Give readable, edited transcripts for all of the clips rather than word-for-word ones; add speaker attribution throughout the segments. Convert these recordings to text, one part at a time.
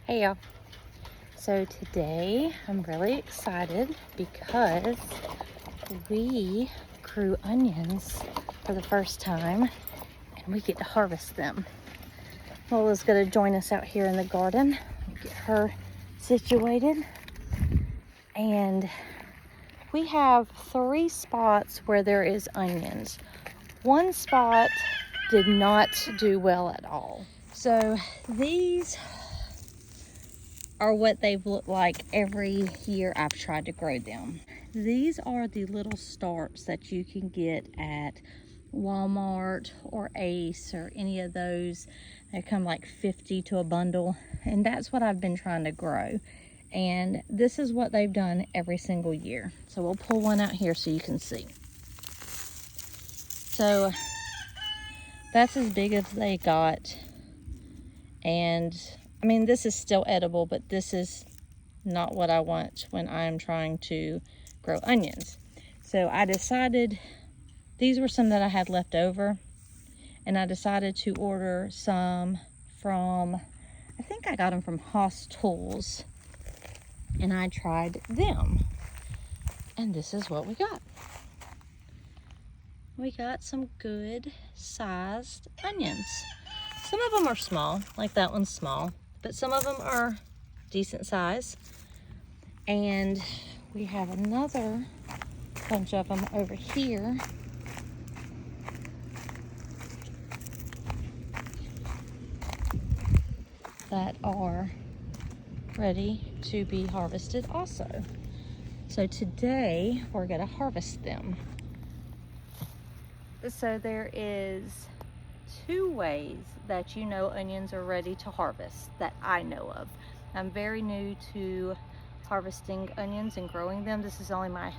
Speaker 1: Hey y'all. So today I'm really excited because we grew onions for the first time and we get to harvest them. Lola's gonna join us out here in the garden, get her situated. And we have 3 spots where there is onions. One spot did not do well at all. So these are what they've looked like every year I've tried to grow them. These are the little starts that you can get at Walmart or Ace or any of those. They come like 50 to a bundle, and that's what I've been trying to grow. And this is what they've done every single year. So we'll pull one out here so you can see. So that's as big as they got. And I mean, this is still edible, but this is not what I want when I'm trying to grow onions. So I decided, these were some that I had left over, and I decided to order some from, I think I got them from Haas Tools, and I tried them. And this is what we got. We got some good sized onions. Some of them are small, like that one's small, but some of them are decent size. And we have another bunch of them over here. That are ready to be harvested also. So today we're gonna harvest them. So there is 2 ways that you know onions are ready to harvest that I know of. I'm very new to harvesting onions and growing them. This is only my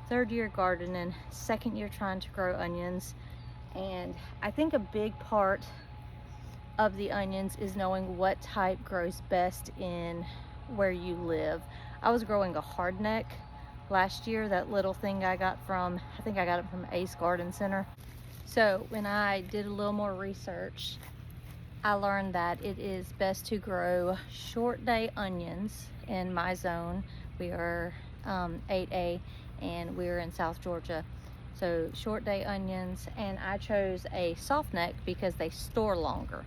Speaker 1: 3rd year gardening, 2nd year trying to grow onions. And I think a big part of the onions is knowing what type grows best in where you live. I was growing a hardneck last year, that little thing I got from, I think I got it from Ace Garden Center. So when I did a little more research, I learned that it is best to grow short day onions in my zone. We are 8A and we're in South Georgia. So short day onions, and I chose a soft neck because they store longer.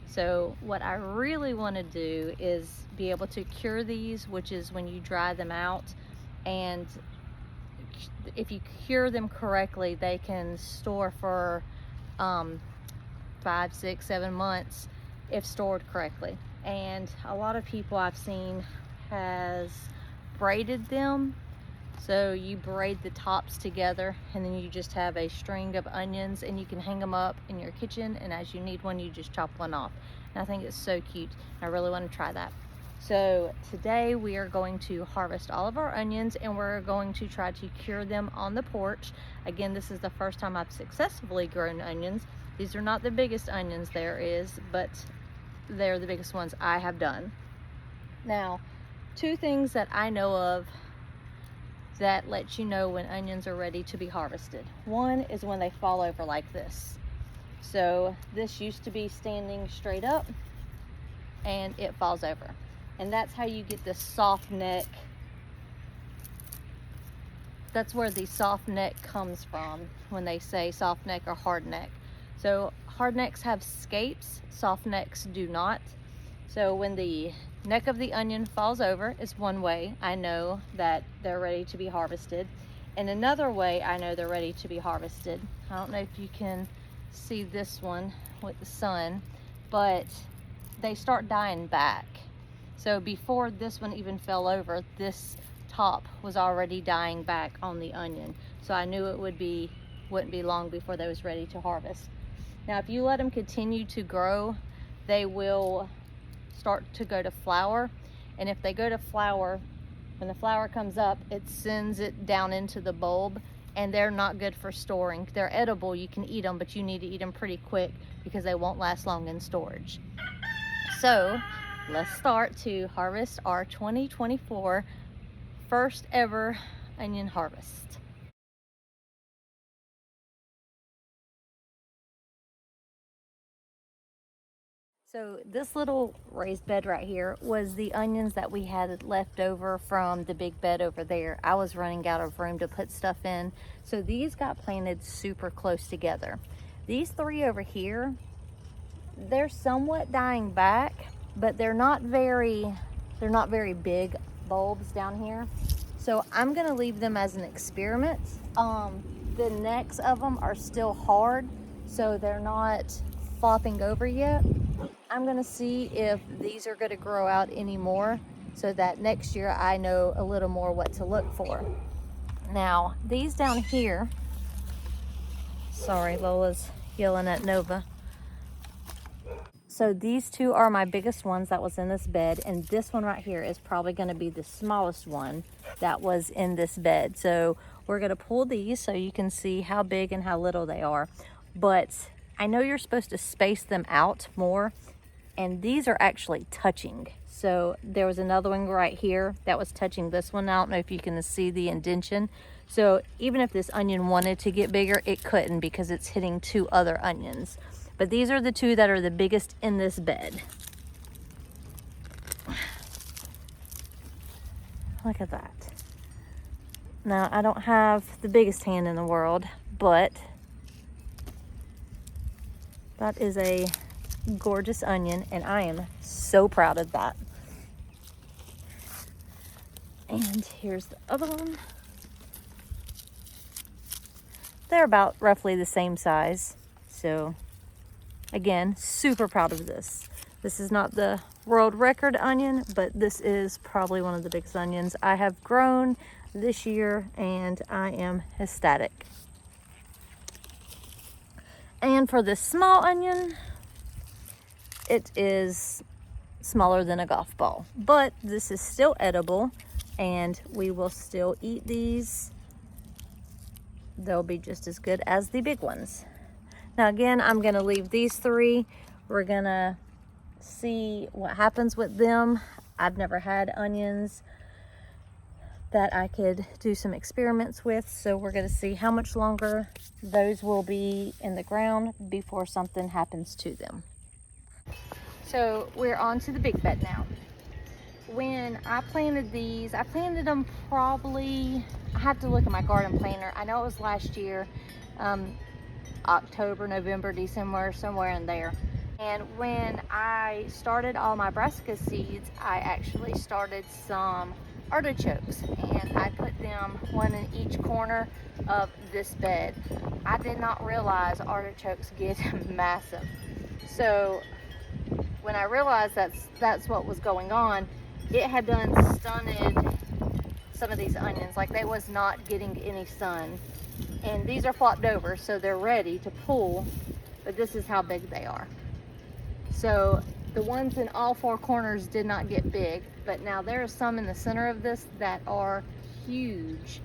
Speaker 1: So what I really want to do is be able to cure these, which is when you dry them out, and if you cure them correctly, they can store for 5, 6, 7 months if stored correctly. And a lot of people I've seen has braided them. So you braid the tops together and then you just have a string of onions, and you can hang them up in your kitchen, and as you need one you just chop one off. And I think it's so cute. I really want to try that. So today we are going to harvest all of our onions, and we're going to try to cure them on the porch. Again, this is the first time I've successfully grown onions. These are not the biggest onions there is, but they're the biggest ones I have done. Now, 2 things that I know of that lets you know when onions are ready to be harvested. One is when they fall over like this. So this used to be standing straight up and it falls over. And that's how you get this soft neck. That's where the soft neck comes from when they say soft neck or hard neck. So hard necks have scapes, soft necks do not. So when the neck of the onion falls over is one way I know that they're ready to be harvested. And another way I know they're ready to be harvested, I don't know if you can see this one with the sun, but they start dying back. So before this one even fell over, this top was already dying back on the onion. So I knew it wouldn't be long before they was ready to harvest. Now if you let them continue to grow, they will start to go to flower, and if they go to flower, when the flower comes up, it sends it down into the bulb, and they're not good for storing. They're edible, you can eat them, but you need to eat them pretty quick because they won't last long in storage. So let's start to harvest our 2024 first ever onion harvest. So this little raised bed right here was the onions that we had left over from the big bed over there. I was running out of room to put stuff in. So these got planted super close together. These three over here, they're somewhat dying back, but they're not very big bulbs down here. So I'm gonna leave them as an experiment. The necks of them are still hard, so they're not flopping over yet. I'm gonna see if these are gonna grow out anymore so that next year I know a little more what to look for. Now, these down here, sorry, Lola's yelling at Nova. So these two are my biggest ones that was in this bed, and this one right here is probably gonna be the smallest one that was in this bed. So we're gonna pull these so you can see how big and how little they are. But I know you're supposed to space them out more, and these are actually touching. So there was another one right here that was touching this one. I don't know if you can see the indentation. So even if this onion wanted to get bigger, it couldn't because it's hitting two other onions. But these are the two that are the biggest in this bed. Look at that. Now, I don't have the biggest hand in the world, but that is a gorgeous onion, and I am so proud of that. And here's the other one. They're about roughly the same size. So again, super proud of this. This is not the world record onion, but this is probably one of the biggest onions I have grown this year, and I am ecstatic. And for this small onion, it is smaller than a golf ball, but this is still edible, and we will still eat these. They'll be just as good as the big ones. Now again, I'm gonna leave these three. We're gonna see what happens with them. I've never had onions that I could do some experiments with, so we're gonna see how much longer those will be in the ground before something happens to them. So we're on to the big bed now. When I planted these, I planted them probably, I have to look at my garden planner. I know it was last year, October, November, December, somewhere in there. And when I started all my brassica seeds, I actually started some artichokes, and I put them one in each corner of this bed. I did not realize artichokes get massive. So when I realized that's what was going on, it had done stunted some of these onions. Like, they was not getting any sun. And these are flopped over, so they're ready to pull, but this is how big they are. So the ones in all four corners did not get big, but now there are some in the center of this that are huge.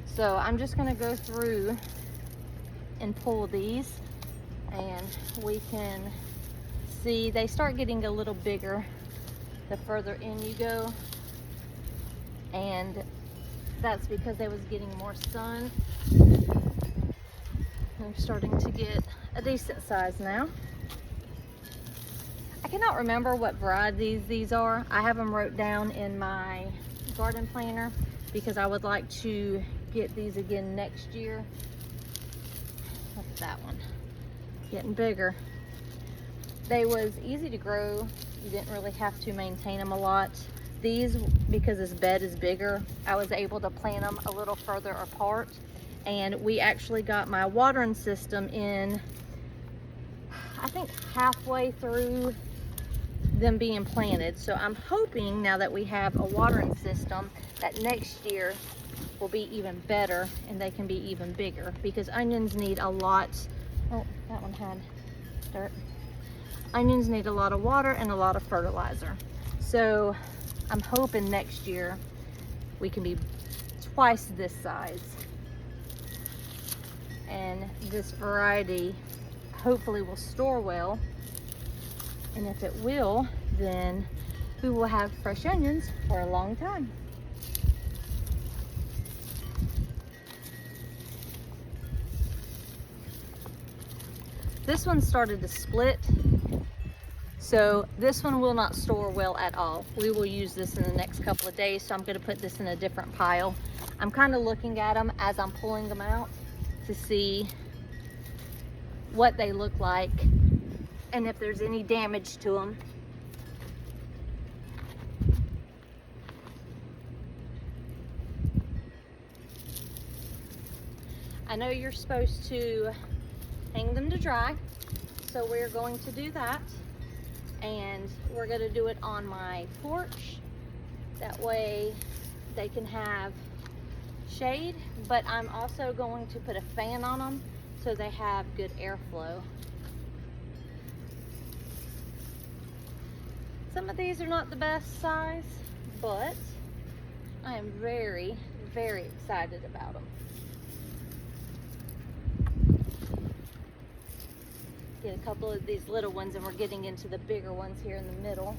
Speaker 1: So I'm just gonna go through and pull these, and we can see they start getting a little bigger the further in you go, and that's because they was getting more sun. I'm starting to get a decent size now. I cannot remember what variety these are. I have them wrote down in my garden planner because I would like to get these again next year. Look at that one, getting bigger. They was easy to grow. You didn't really have to maintain them a lot. These, because this bed is bigger, I was able to plant them a little further apart. And we actually got my watering system in, I think halfway through them being planted. So I'm hoping now that we have a watering system that next year will be even better and they can be even bigger, because onions need a lot. Oh, that one had dirt. Onions need a lot of water and a lot of fertilizer. So I'm hoping next year we can be twice this size. And this variety hopefully will store well. And if it will, then we will have fresh onions for a long time. This one started to split. So this one will not store well at all. We will use this in the next couple of days, so I'm going to put this in a different pile. I'm kind of looking at them as I'm pulling them out to see what they look like and if there's any damage to them. I know you're supposed to hang them to dry, so we're going to do that, and we're going to do it on my porch. That way they can have shade, but I'm also going to put a fan on them so they have good airflow. Some of these are not the best size, but I am very, very excited about them. Get a couple of these little ones and we're getting into the bigger ones here in the middle.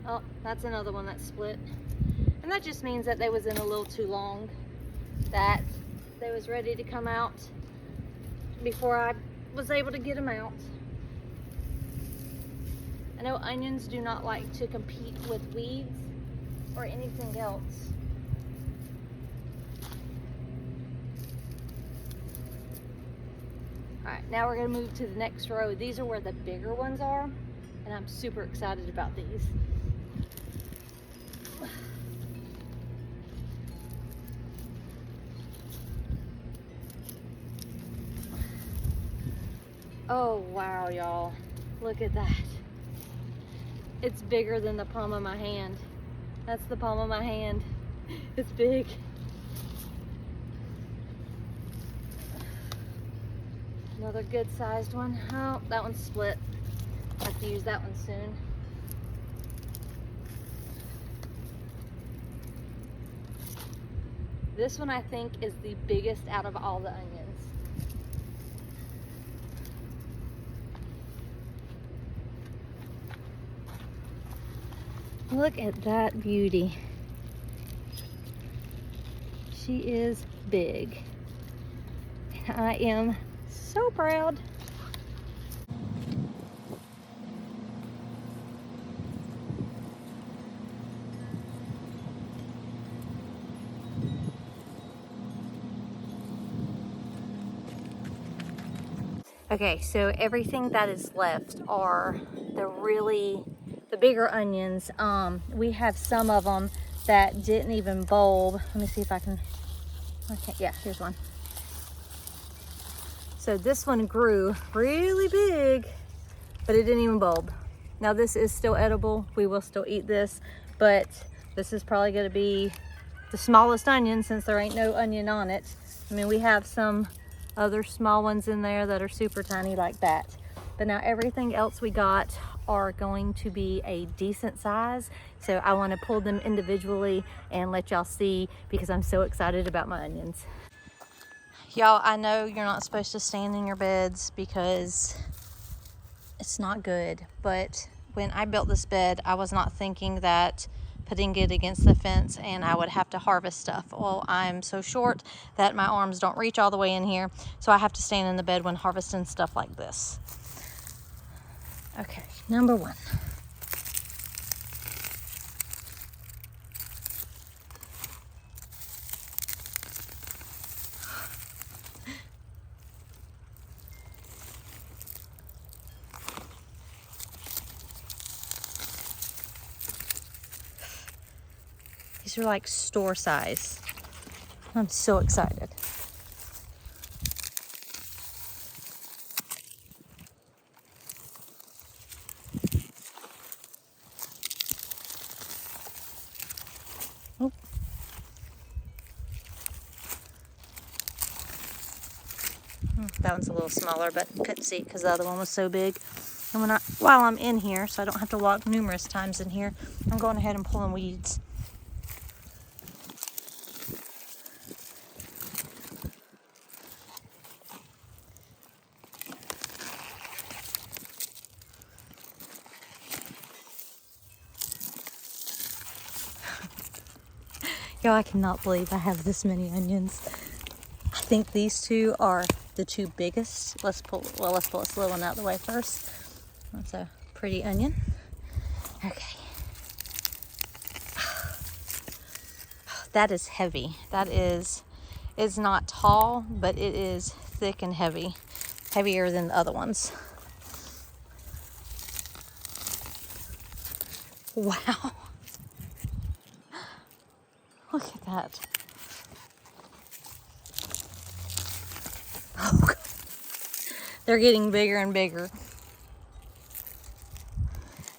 Speaker 1: Oh, that's another one that's split. And that just means that they was in a little too long, that they was ready to come out before I was able to get them out. I know onions do not like to compete with weeds or anything else. All right, now we're gonna move to the next row. These are where the bigger ones are, and I'm super excited about these. Oh, wow, y'all. Look at that. It's bigger than the palm of my hand. That's the palm of my hand. It's big. Another good sized one. Oh, that one's split. I'll have to use that one soon. This one I think is the biggest out of all the onions. Look at that beauty. She is big. I am so proud. Okay, so everything that is left are the bigger onions. We have some of them that didn't even bulb. Let me see if I can, okay, yeah, here's one. So this one grew really big, but it didn't even bulb. Now this is still edible. We will still eat this, but this is probably gonna be the smallest onion since there ain't no onion on it. I mean, we have some other small ones in there that are super tiny like that. But now everything else we got are going to be a decent size. So I wanna pull them individually and let y'all see because I'm so excited about my onions. Y'all, I know you're not supposed to stand in your beds because it's not good, but when I built this bed, I was not thinking that putting it against the fence and I would have to harvest stuff. Well, I'm so short that my arms don't reach all the way in here, so I have to stand in the bed when harvesting stuff like this. Okay, number one. These are like store size. I'm so excited. Oh. That one's a little smaller, but couldn't see it because the other one was so big. And while I'm in here, so I don't have to walk numerous times in here, I'm going ahead and pulling weeds. Yo, I cannot believe I have this many onions. I think these two are the two biggest. Let's pull this little one out of the way first. That's a pretty onion. Okay. That is heavy. That is, it's not tall, but it is thick and heavy. Heavier than the other ones. Wow. Look at that. Oh, God. They're getting bigger and bigger.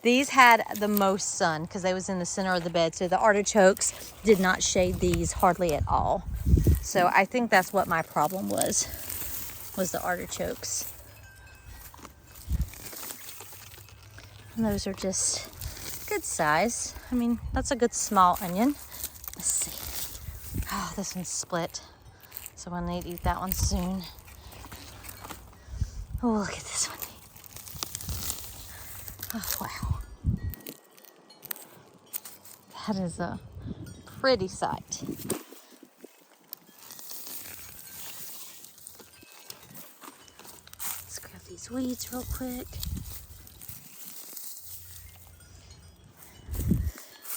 Speaker 1: These had the most sun because they was in the center of the bed. So the artichokes did not shade these hardly at all. So I think that's what my problem was the artichokes. And those are just good size. I mean, that's a good small onion. Let's see. Oh, this one's split. So I need to eat that one soon. Oh, look at this one. Oh, wow. That is a pretty sight. Let's grab these weeds real quick.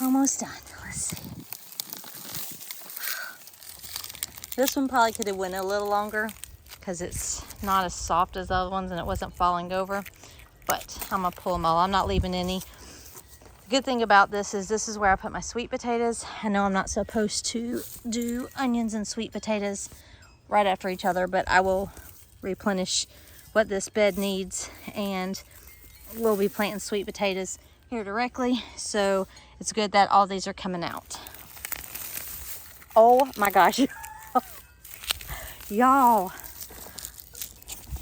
Speaker 1: Almost done. Let's see. This one probably could have went a little longer because it's not as soft as the other ones and it wasn't falling over. But I'm gonna pull them all. I'm not leaving any. The good thing about this is where I put my sweet potatoes. I know I'm not supposed to do onions and sweet potatoes right after each other, but I will replenish what this bed needs, and we'll be planting sweet potatoes here directly. So it's good that all these are coming out. Oh my gosh. Y'all,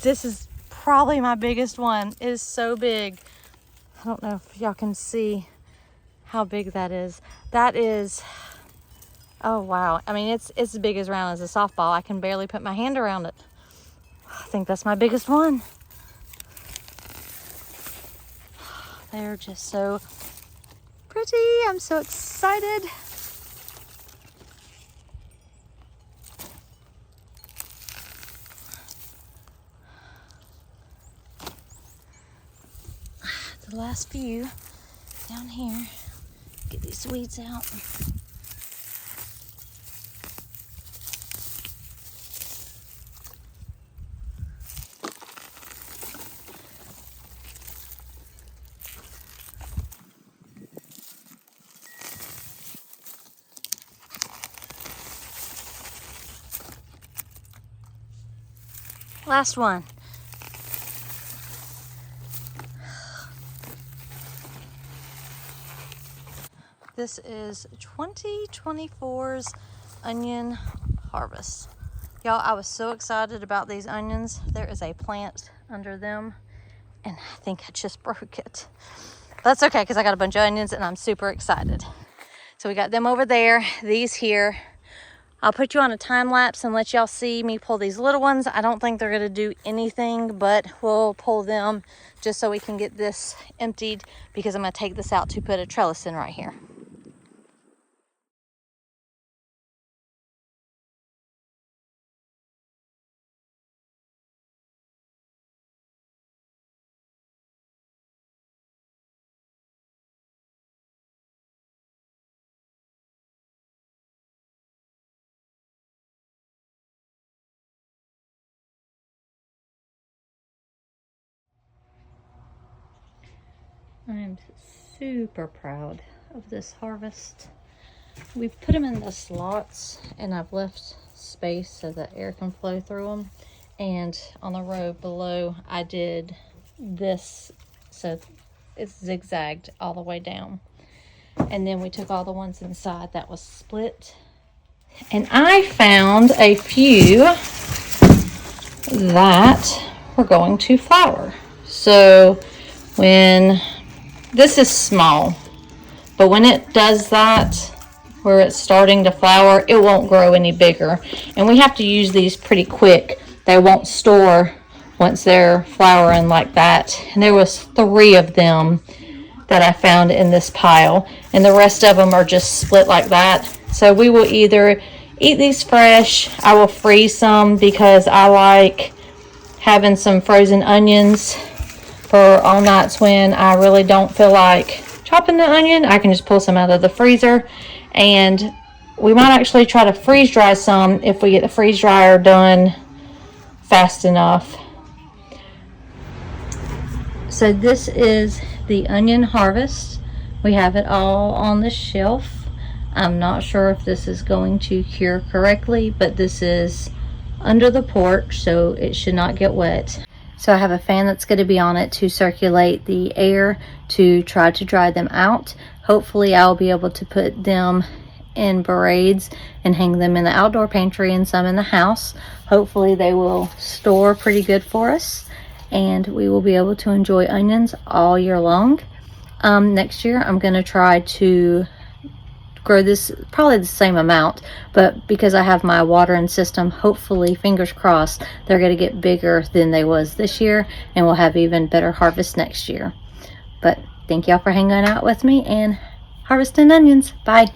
Speaker 1: this is probably my biggest one. It is so big. I don't know if y'all can see how big that is. That is, oh wow. I mean, it's as big as round as a softball. I can barely put my hand around it. I think that's my biggest one. They're just so pretty. I'm so excited. The last few down here. Get these weeds out. Last one. This is 2024's onion harvest. Y'all, I was so excited about these onions. There is a plant under them, and I think I just broke it. But that's okay, because I got a bunch of onions, and I'm super excited. So we got them over there, these here. I'll put you on a time lapse and let y'all see me pull these little ones. I don't think they're gonna do anything, but we'll pull them just so we can get this emptied, because I'm gonna take this out to put a trellis in right here. I'm super proud of this harvest. We've put them in the slots, and I've left space so that air can flow through them. And on the row below, I did this so it's zigzagged all the way down. And then we took all the ones inside that was split. And I found a few that were going to flower. So when this is small, but when it does that, where it's starting to flower, it won't grow any bigger. And we have to use these pretty quick. They won't store once they're flowering like that. And there was 3 of them that I found in this pile, and the rest of them are just split like that. So we will either eat these fresh, I will freeze some because I like having some frozen onions for all nights when I really don't feel like chopping the onion. I can just pull some out of the freezer, and we might actually try to freeze dry some if we get the freeze dryer done fast enough. So this is the onion harvest. We have it all on the shelf. I'm not sure if this is going to cure correctly, but this is under the porch, so it should not get wet. So I have a fan that's going to be on it to circulate the air to try to dry them out. Hopefully I'll be able to put them in braids and hang them in the outdoor pantry and some in the house. Hopefully they will store pretty good for us, and we will be able to enjoy onions all year long. Next year I'm going to try to grow this probably the same amount, but because I have my watering system, hopefully, fingers crossed, they're going to get bigger than they was this year, and we'll have even better harvest next year. But thank y'all for hanging out with me and harvesting onions. Bye.